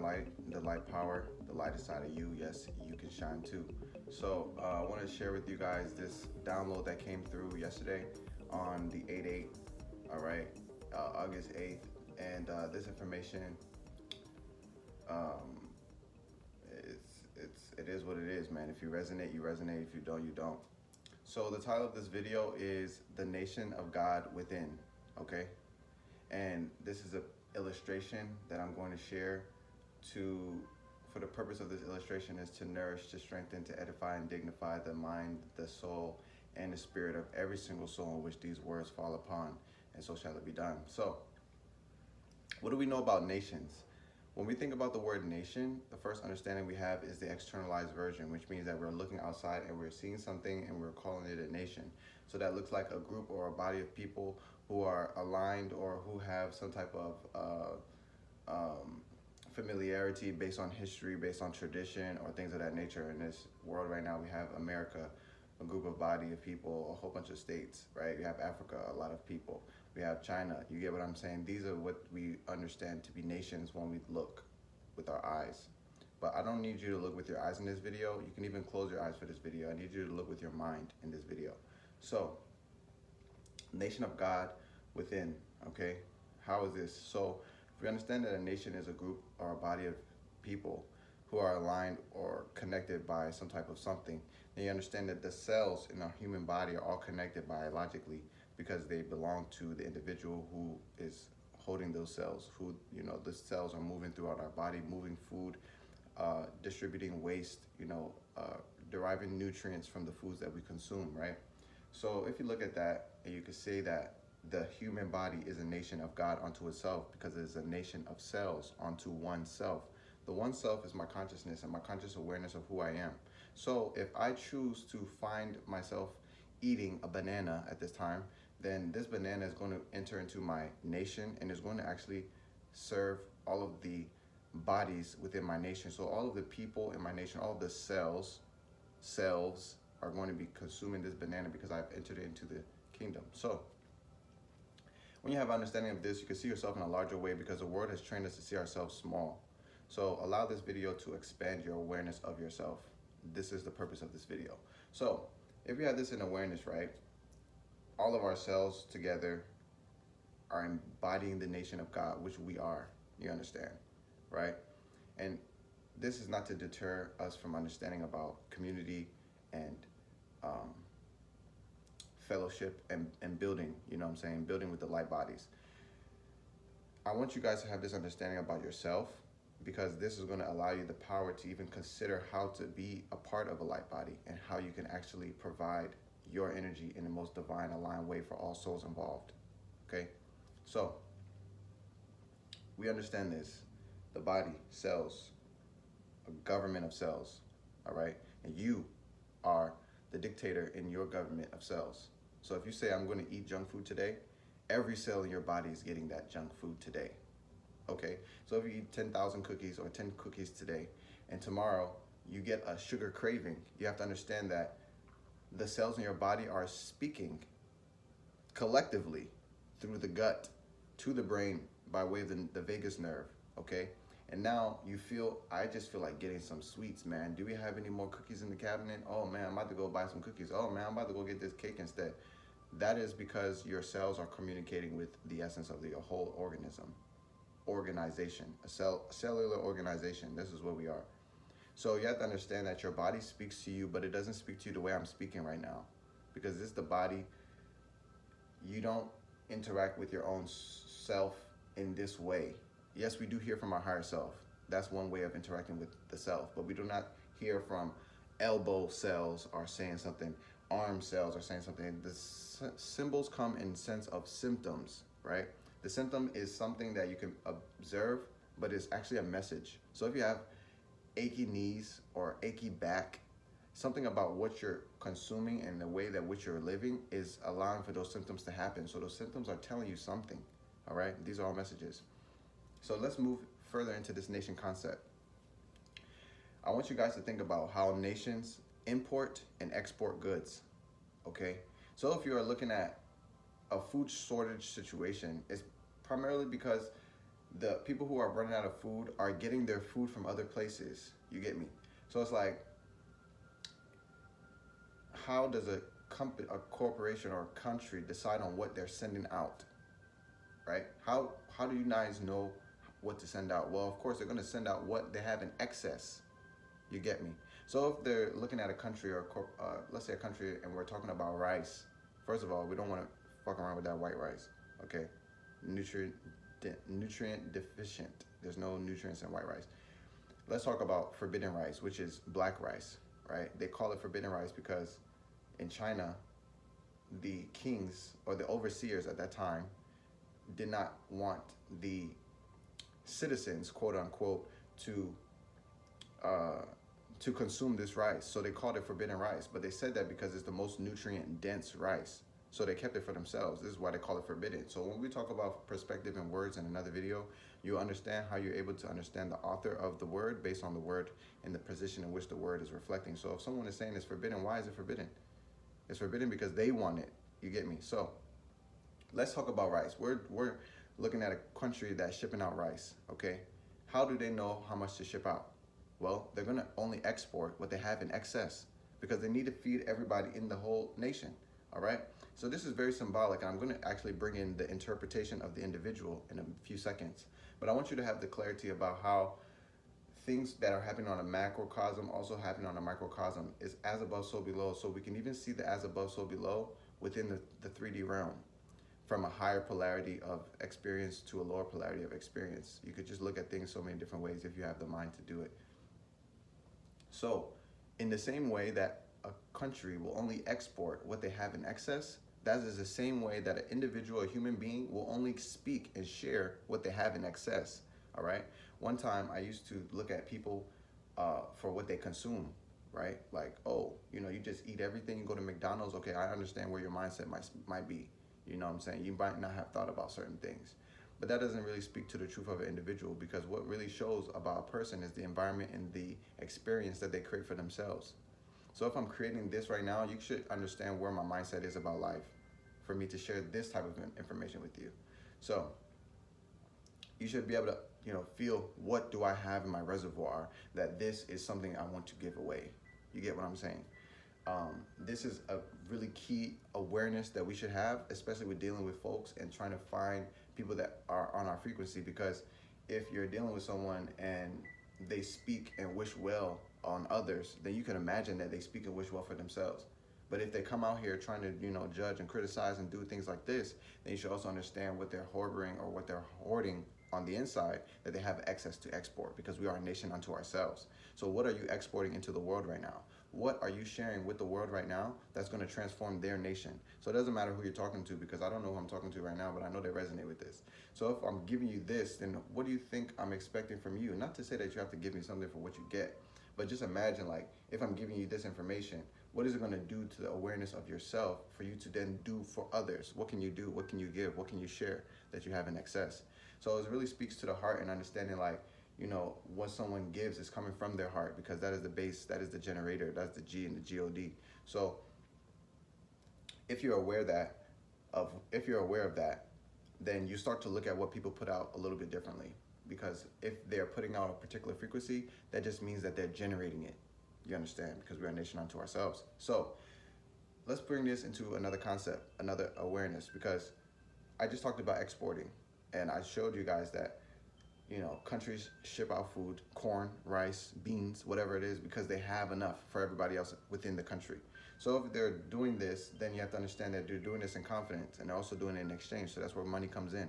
light, the light power, the light inside of you. Yes, you can shine too. So I want to share with you guys this download that came through yesterday on the 8/8. All right, August 8th, and this information, um, it is what it is, man. If you resonate, you resonate. If you don't, you don't. So the title of this video is "The Nation of God Within." Okay, and this is a illustration that I'm going to share to, for the purpose of this illustration, is to nourish, to strengthen, to edify, and dignify the mind, the soul, and the spirit of every single soul in which these words fall upon, and so shall it be done. So, what do we know about nations? When we think about the word nation, the first understanding we have is the externalized version, which means that we're looking outside and we're seeing something and we're calling it a nation. So that looks like a group or a body of people who are aligned or who have some type of familiarity based on history, based on tradition, or things of that nature. In this world right now, we have America, a group of body of people, a whole bunch of states, right? You have Africa, a lot of people. We have China. You get what I'm saying? These are what we understand to be nations when we look with our eyes. But I don't need you to look with your eyes in this video. You can even close your eyes for this video. I need you to look with your mind in this video. So, nation of God within, okay? How is this? So, if we understand that a nation is a group or a body of people who are aligned or connected by some type of something, then you understand that the cells in our human body are all connected biologically because they belong to the individual who is holding those cells, who, the cells are moving throughout our body, moving food, distributing waste, deriving nutrients from the foods that we consume, right? So if you look at that, and you could say that the human body is a nation of God unto itself because it is a nation of cells unto oneself. The one self is my consciousness and my conscious awareness of who I am. So if I choose to find myself eating a banana at this time, then this banana is going to enter into my nation and is going to actually serve all of the bodies within my nation. So all of the people in my nation, all of the cells are going to be consuming this banana because I've entered into the kingdom. So when you have understanding of this, you can see yourself in a larger way because the world has trained us to see ourselves small. So allow this video to expand your awareness of yourself. This is the purpose of this video. So if you have this in awareness, right, all of our cells together are embodying the nation of God, which we are, you understand, right? And this is not to deter us from understanding about community and fellowship and building, building with the light bodies. I want you guys to have this understanding about yourself because this is going to allow you the power to even consider how to be a part of a light body and how you can actually provide your energy in the most divine aligned way for all souls involved. Okay? So, we understand this. The body, cells, a government of cells, all right? And you are the dictator in your government of cells. So if you say, I'm going to eat junk food today, every cell in your body is getting that junk food today. Okay? So if you eat 10,000 cookies or 10 cookies today, and tomorrow you get a sugar craving, you have to understand that the cells in your body are speaking collectively through the gut to the brain by way of the vagus nerve, okay? And now I just feel like getting some sweets, man. Do we have any more cookies in the cabinet? Oh man, I'm about to go buy some cookies. Oh man, I'm about to go get this cake instead. That is because your cells are communicating with the essence of the whole organism. Organization, cellular organization. This is what we are. So you have to understand that your body speaks to you, but it doesn't speak to you the way I'm speaking right now. Because this is the body. You don't interact with your own self in this way. Yes, we do hear from our higher self. That's one way of interacting with the self. But we do not hear from elbow cells are saying something, arm cells are saying something. The symbols come in sense of symptoms, right? The symptom is something that you can observe, but it's actually a message. So if you have achy knees or achy back, something about what you're consuming and the way that which you're living is allowing for those symptoms to happen. So those symptoms are telling you something, all right? These are all messages. So let's move further into this nation concept. I want you guys to think about how nations import and export goods, okay? So if you are looking at a food shortage situation, it's primarily because The people who are running out of food are getting their food from other places. You get me? So it's like, how does a company, a corporation, or a country decide on what they're sending out, right? How do you guys know what to send out? Well, of course, they're going to send out what they have in excess. You get me? So if they're looking at a country, or let's say a country, and we're talking about rice, first of all, we don't want to fuck around with that white rice, okay? Nutrient deficient. There's no nutrients in white rice. Let's talk about forbidden rice, which is black rice, right? They call it forbidden rice because in China, the kings or the overseers at that time did not want the citizens, quote unquote, to consume this rice. So they called it forbidden rice. But they said that because it's the most nutrient dense rice. So they kept it for themselves. This is why they call it forbidden. So when we talk about perspective and words in another video, you understand how you're able to understand the author of the word based on the word and the position in which the word is reflecting. So if someone is saying it's forbidden, why is it forbidden? It's forbidden because they want it. You get me? So let's talk about rice. We're looking at a country that's shipping out rice, okay? How do they know how much to ship out? Well, they're gonna only export what they have in excess because they need to feed everybody in the whole nation, all right? So this is very symbolic. I'm gonna actually bring in the interpretation of the individual in a few seconds. But I want you to have the clarity about how things that are happening on a macrocosm also happen on a microcosm. Is as above, so below. So we can even see the as above, so below within the 3D realm, from a higher polarity of experience to a lower polarity of experience. You could just look at things so many different ways if you have the mind to do it. So in the same way that a country will only export what they have in excess, that is the same way that an individual, a human being, will only speak and share what they have in excess, all right? One time I used to look at people for what they consume, right? Like, oh, you know, you just eat everything, you go to McDonald's, okay, I understand where your mindset might be. You know what I'm saying? You might not have thought about certain things. But that doesn't really speak to the truth of an individual, because what really shows about a person is the environment and the experience that they create for themselves. So if I'm creating this right now, you should understand where my mindset is about life for me to share this type of information with you. So you should be able to, you know, feel, what do I have in my reservoir that this is something I want to give away. You get what I'm saying? This is a really key awareness that we should have, especially with dealing with folks and trying to find people that are on our frequency. Because if you're dealing with someone and they speak and wish well on others, then you can imagine that they speak and wish well for themselves. But if they come out here trying to, you know, judge and criticize and do things like this, then you should also understand what they're harboring or what they're hoarding on the inside, that they have access to export, because we are a nation unto ourselves. So what are you exporting into the world right now? What are you sharing with the world right now that's going to transform their nation? So it doesn't matter who you're talking to, because I don't know who I'm talking to right now, but I know they resonate with this. So if I'm giving you this, then what do you think I'm expecting from you? Not to say that you have to give me something for what you get, but just imagine, like, if I'm giving you this information, what is it going to do to the awareness of yourself for you to then do for others? What can you do? What can you give? What can you share that you have in excess? So it really speaks to the heart and understanding, like, you know, what someone gives is coming from their heart, because that is the base, that is the generator, that's the G and the God. So if you're aware of that, then you start to look at what people put out a little bit differently. Because if they're putting out a particular frequency, that just means that they're generating it. You understand? Because we're a nation unto ourselves. So let's bring this into another concept, another awareness, because I just talked about exporting, and I showed you guys that, you know, countries ship out food, corn, rice, beans, whatever it is, because they have enough for everybody else within the country. So if they're doing this, then you have to understand that they're doing this in confidence, and they're also doing it in exchange. So that's where money comes in.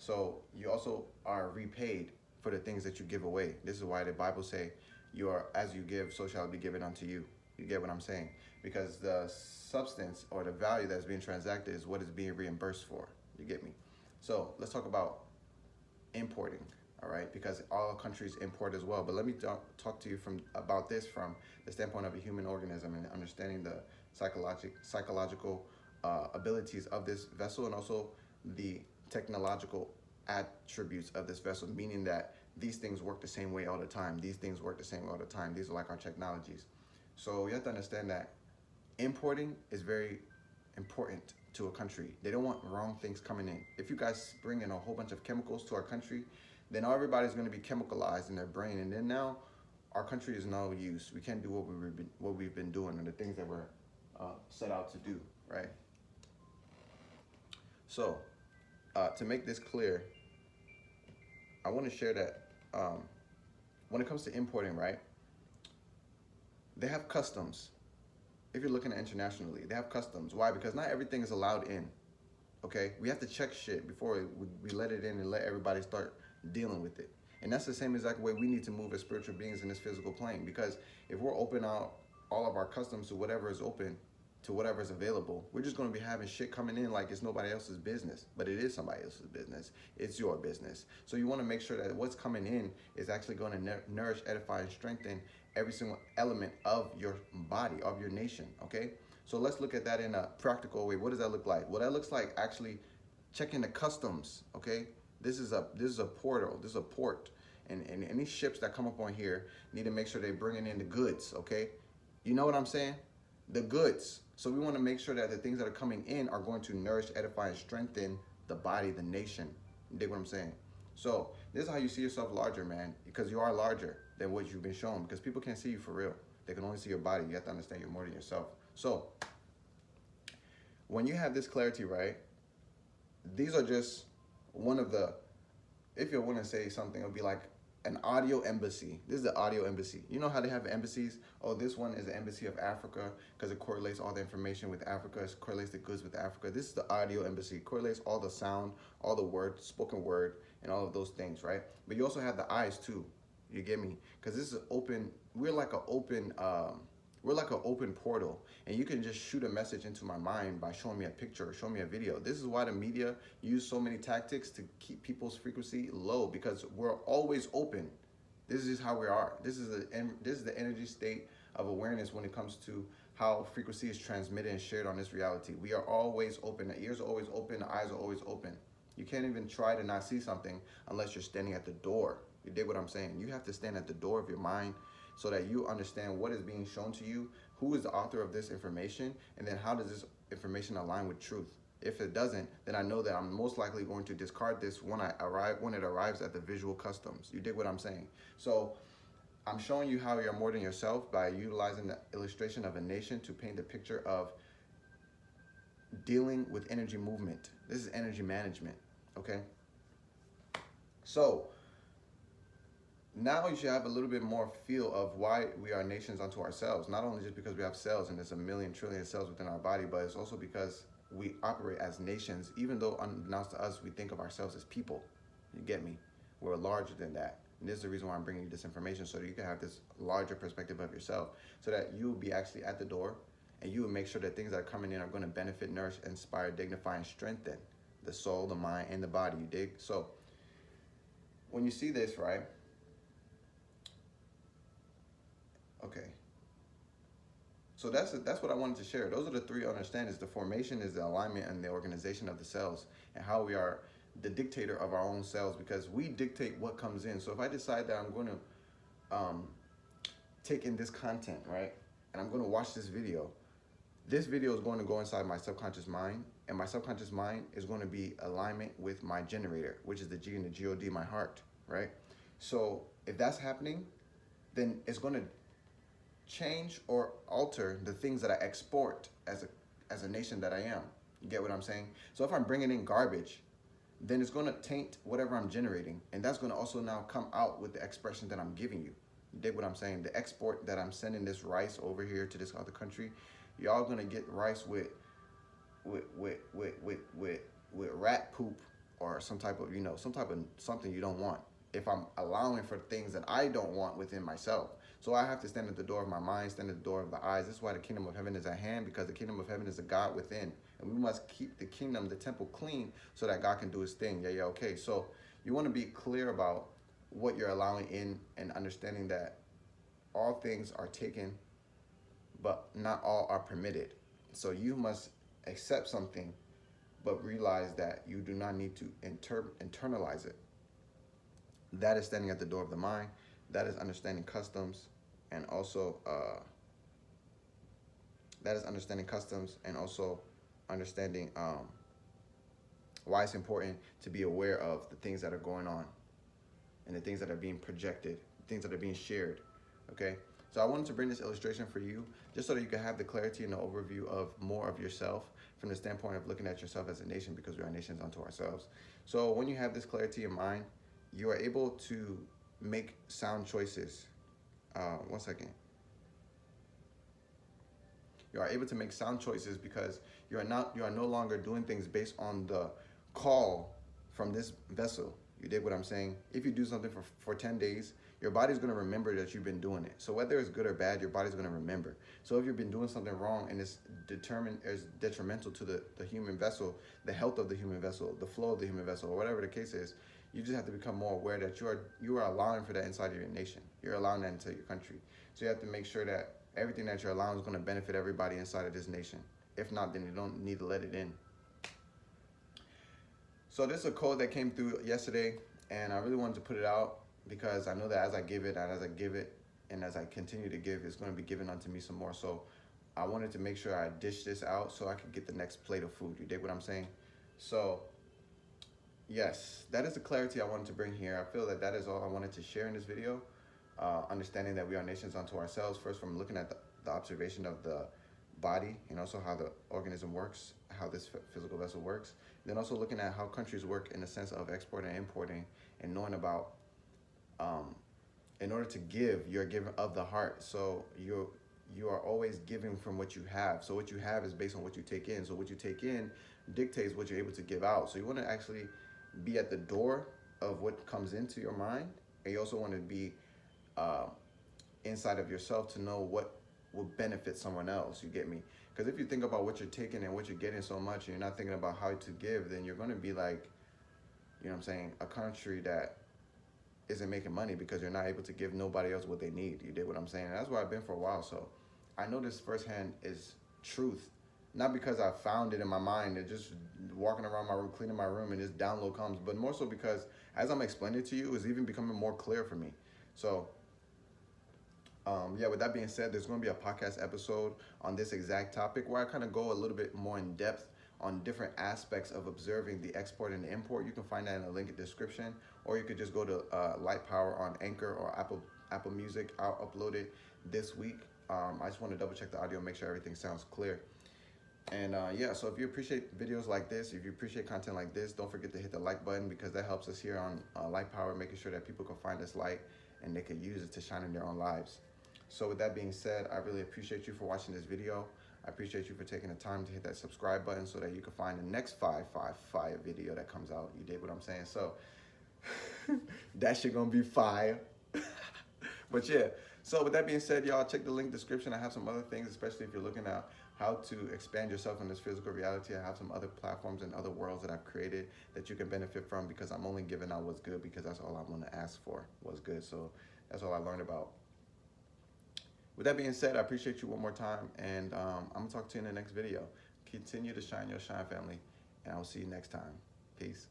So you also are repaid for the things that you give away. This is why the Bible say, "You are as you give, so shall it be given unto you." You get what I'm saying? Because the substance or the value that's being transacted is what is being reimbursed for. You get me? So let's talk about importing. All right, because all countries import as well. But let me talk to you about this from the standpoint of a human organism, and understanding the psychological abilities of this vessel, and also the technological attributes of this vessel, meaning that these things work the same way all the time. These things work the same way all the time. These are like our technologies. So you have to understand that importing is very important to a country. They don't want wrong things coming in. If you guys bring in a whole bunch of chemicals to our country, then everybody's going to be chemicalized in their brain, and then now our country is no use. We can't do what we've been doing and the things that we're set out to do, right? So, to make this clear, I want to share that when it comes to importing, right? They have customs. If you're looking at internationally, they have customs. Why? Because not everything is allowed in. Okay, we have to check shit before we let it in and let everybody start dealing with it. And that's the same exact way we need to move as spiritual beings in this physical plane. Because if we're open out all of our customs to whatever is open, to whatever is available, we're just going to be having shit coming in like it's nobody else's business. But it is somebody else's business. It's your business. So you want to make sure that what's coming in is actually going to nourish, edify, and strengthen every single element of your body, of your nation. Okay? So let's look at that in a practical way. What does that look like? Well, that looks like actually checking the customs. Okay? This is a portal. This is a port. And any ships that come up on here need to make sure they're bringing in the goods. Okay? You know what I'm saying? The goods. So we want to make sure that the things that are coming in are going to nourish, edify, and strengthen the body, the nation. You dig what I'm saying? So this is how you see yourself larger, man, because you are larger than what you've been shown, because people can't see you for real. They can only see your body. You have to understand you're more than yourself. So when you have this clarity, right, these are just one of the, if you want to say something, it'll be like an audio embassy. This is the audio embassy. You know how they have embassies? Oh, this one is the embassy of Africa because it correlates all the information with Africa. It correlates the goods with Africa. This is the audio embassy. It correlates all the sound, all the word, spoken word, and all of those things, right? But you also have the eyes too. You get me? Because this is open. We're like an open portal, and you can just shoot a message into my mind by showing me a picture or showing me a video. This is why the media use so many tactics to keep people's frequency low, because we're always open. This is how we are. This is the energy state of awareness when it comes to how frequency is transmitted and shared on this reality. We are always open. The ears are always open. The eyes are always open. You can't even try to not see something unless you're standing at the door. You dig what I'm saying? You have to stand at the door of your mind so that you understand what is being shown to you, who is the author of this information, and then how does this information align with truth. If it doesn't, then I know that I'm most likely going to discard this when it arrives at the visual customs. You dig what I'm saying? So I'm showing you how you're more than yourself by utilizing the illustration of a nation to paint the picture of dealing with energy movement. This is energy management, okay? So now you should have a little bit more feel of why we are nations unto ourselves. Not only just because we have cells and there's a million trillion cells within our body, but it's also because we operate as nations, even though unbeknownst to us, we think of ourselves as people. You get me? We're larger than that. And this is the reason why I'm bringing you this information, so that you can have this larger perspective of yourself, so that you'll be actually at the door and you will make sure that things that are coming in are going to benefit, nourish, inspire, dignify, and strengthen the soul, the mind, and the body. You dig? So when you see this, right? Okay. So that's what I wanted to share. Those are the three understandings. The formation is the alignment and the organization of the cells, and how we are the dictator of our own cells, because we dictate what comes in. So if I decide that I'm going to take in this content, right, and I'm going to watch this video is going to go inside my subconscious mind, and my subconscious mind is going to be alignment with my generator, which is the G and the God, my heart, right? So if that's happening, then it's going to change or alter the things that I export as a nation that I am. You get what I'm saying? So if I'm bringing in garbage, then it's going to taint whatever I'm generating, and that's going to also now come out with the expression that I'm giving you. You dig what I'm saying? The export that I'm sending this rice over here to this other country, y'all going to get rice with rat poop or some type of something you don't want, if I'm allowing for things that I don't want within myself. So I have to stand at the door of my mind, stand at the door of the eyes. This is why the kingdom of heaven is at hand, because the kingdom of heaven is a God within. And we must keep the kingdom, the temple clean, so that God can do his thing. Yeah, okay. So you want to be clear about what you're allowing in, and understanding that all things are taken, but not all are permitted. So you must accept something, but realize that you do not need to internalize it. That is standing at the door of the mind. That is understanding customs, and also understanding why it's important to be aware of the things that are going on and the things that are being projected, things that are being shared. Okay, so I wanted to bring this illustration for you just so that you can have the clarity and the overview of more of yourself from the standpoint of looking at yourself as a nation, because we are nations unto ourselves. So when you have this clarity in mind, you are able to make sound choices. One second. You are able to make sound choices because you are no longer doing things based on the call from this vessel. You dig what I'm saying? If you do something for 10 days, your body's going to remember that you've been doing it. So whether it's good or bad, your body's going to remember. So if you've been doing something wrong and it's detrimental to the human vessel, the health of the human vessel, the flow of the human vessel, or whatever the case is, you just have to become more aware that you are allowing for that inside of your nation. You're allowing that into your country. So you have to make sure that everything that you're allowing is going to benefit everybody inside of this nation. If not, then you don't need to let it in. So this is a code that came through yesterday, and I really wanted to put it out because I know that as I give it, and as I continue to give, it's going to be given unto me some more. So I wanted to make sure I dish this out so I could get the next plate of food. You dig what I'm saying? So yes, that is the clarity I wanted to bring here. I feel that that is all I wanted to share in this video. Understanding that we are nations unto ourselves, first from looking at the observation of the body, and also how the organism works, how this physical vessel works. Then also looking at how countries work in the sense of exporting and importing, and knowing about, in order to give, you're giving of the heart. So you are always giving from what you have. So what you have is based on what you take in. So what you take in dictates what you're able to give out. So you want to actually be at the door of what comes into your mind, and you also want to be inside of yourself to know what will benefit someone else. You get me? Because if you think about what you're taking and what you're getting so much, and you're not thinking about how to give, then you're going to be like, you know what I'm saying, a country that isn't making money because you're not able to give nobody else what they need. You did what I'm saying? And that's where I've been for a while. So I know this firsthand is truth, not because I found it in my mind and just walking around my room, cleaning my room, and this download comes, but more so because as I'm explaining it to you, it's even becoming more clear for me. So yeah, with that being said, there's going to be a podcast episode on this exact topic where I kind of go a little bit more in depth on different aspects of observing the export and the import. You can find that in the link in the description, or you could just go to Light Power on Anchor or Apple Music. I'll upload it this week. I just want to double check the audio, make sure everything sounds clear. And yeah, so if you appreciate videos like this, if you appreciate content like this, don't forget to hit the like button, because that helps us here on Light Power, making sure that people can find this light and they can use it to shine in their own lives. So with that being said, I really appreciate you for watching this video. I appreciate you for taking the time to hit that subscribe button so that you can find the next fire video that comes out. You dig what I'm saying? So that shit gonna be fire. But yeah, so with that being said, y'all, check the link description. I have some other things, especially if you're looking at how to expand yourself in this physical reality. I have some other platforms and other worlds that I've created that you can benefit from, because I'm only giving out what's good, because that's all I'm gonna ask for, what's good. So that's all I learned about. With that being said, I appreciate you one more time, and I'm going to talk to you in the next video. Continue to shine your shine, family, and I will see you next time. Peace.